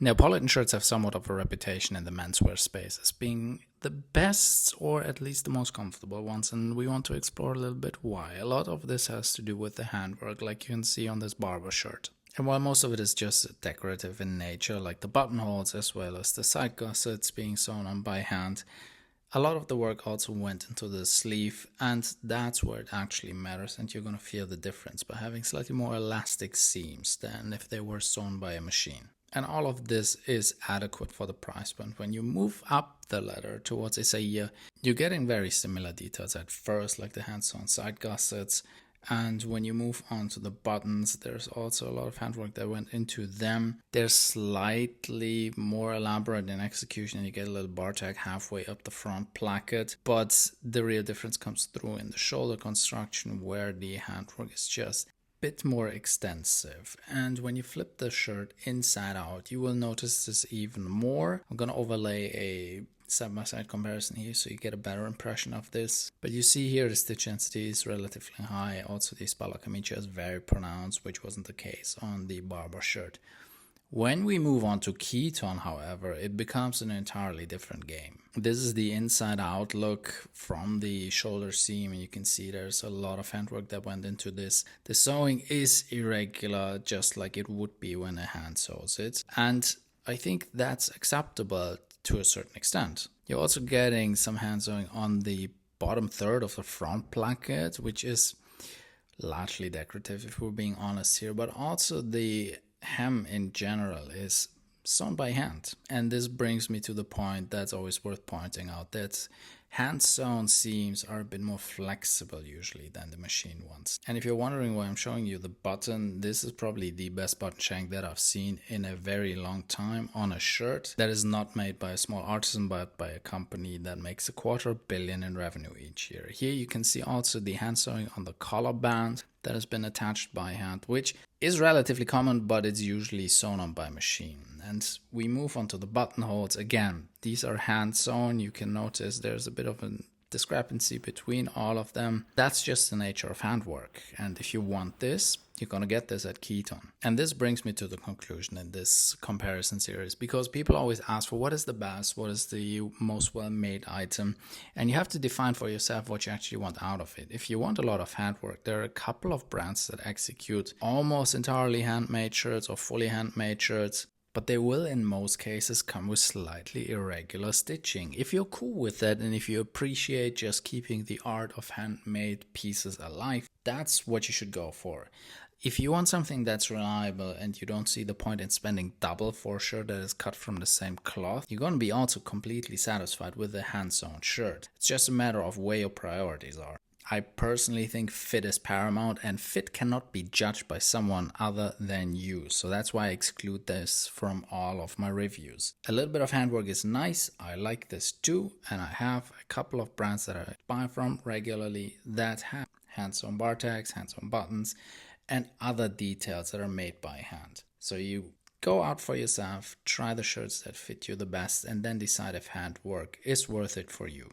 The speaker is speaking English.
Neapolitan shirts have somewhat of a reputation in the menswear space as being the best or at least the most comfortable ones, and we want to explore a little bit why. A lot of this has to do with the handwork, like you can see on this Barba shirt. And while most of it is just decorative in nature, like the buttonholes as well as the side gussets being sewn on by hand, a lot of the work also went into the sleeve, and that's where it actually matters, and you're going to feel the difference by having slightly more elastic seams than if they were sewn by a machine. And all of this is adequate for the price point. When you move up the ladder towards Isaia, you're getting very similar details at first, like the hand-sewn side gussets. And when you move on to the buttons, there's also a lot of handwork that went into them. They're slightly more elaborate in execution. You get a little bar tag halfway up the front placket, but the real difference comes through in the shoulder construction, where the handwork is just bit more extensive. And when you flip the shirt inside out, you will notice this even more. I'm gonna overlay a side-by-side comparison here so you get a better impression of this. But you see here the stitch density is relatively high. Also the spalla camicia is very pronounced, which wasn't the case on the Barba shirt. When we move on to Kiton, however, it becomes an entirely different game. This is the inside out look from the shoulder seam, and you can see there's a lot of handwork that went into this. The sewing is irregular, just like it would be when a hand sews it, and I think that's acceptable to a certain extent. You're also getting some hand sewing on the bottom third of the front placket, which is largely decorative if we're being honest here, but also the hem in general is sewn by hand. And this brings me to the point that's always worth pointing out, that hand sewn seams are a bit more flexible usually than the machine ones. And if you're wondering why I'm showing you the button, this is probably the best button shank that I've seen in a very long time on a shirt that is not made by a small artisan but by a company that makes $250 million in revenue each year. Here you can see also the hand sewing on the collar band that has been attached by hand, which is relatively common, but it's usually sewn on by machine. And we move on to the buttonholes. Again, these are hand sewn. You can notice there's a bit of a discrepancy between all of them. That's just the nature of handwork. And if you want this, you're going to get this at Kiton. And this brings me to the conclusion in this comparison series, because people always ask for what is the best, what is the most well-made item, and you have to define for yourself what you actually want out of it. If you want a lot of handwork, there are a couple of brands that execute almost entirely handmade shirts or fully handmade shirts, but they will in most cases come with slightly irregular stitching. If you're cool with that and if you appreciate just keeping the art of handmade pieces alive, that's what you should go for. If you want something that's reliable and you don't see the point in spending double for a shirt that is cut from the same cloth, you're going to be also completely satisfied with a hand-sewn shirt. It's just a matter of where your priorities are. I personally think fit is paramount, and fit cannot be judged by someone other than you. So that's why I exclude this from all of my reviews. A little bit of handwork is nice. I like this too. And I have a couple of brands that I buy from regularly that have hand-sewn bar tags, hand-sewn buttons, and other details that are made by hand. So you go out for yourself, try the shirts that fit you the best, and then decide if handwork is worth it for you.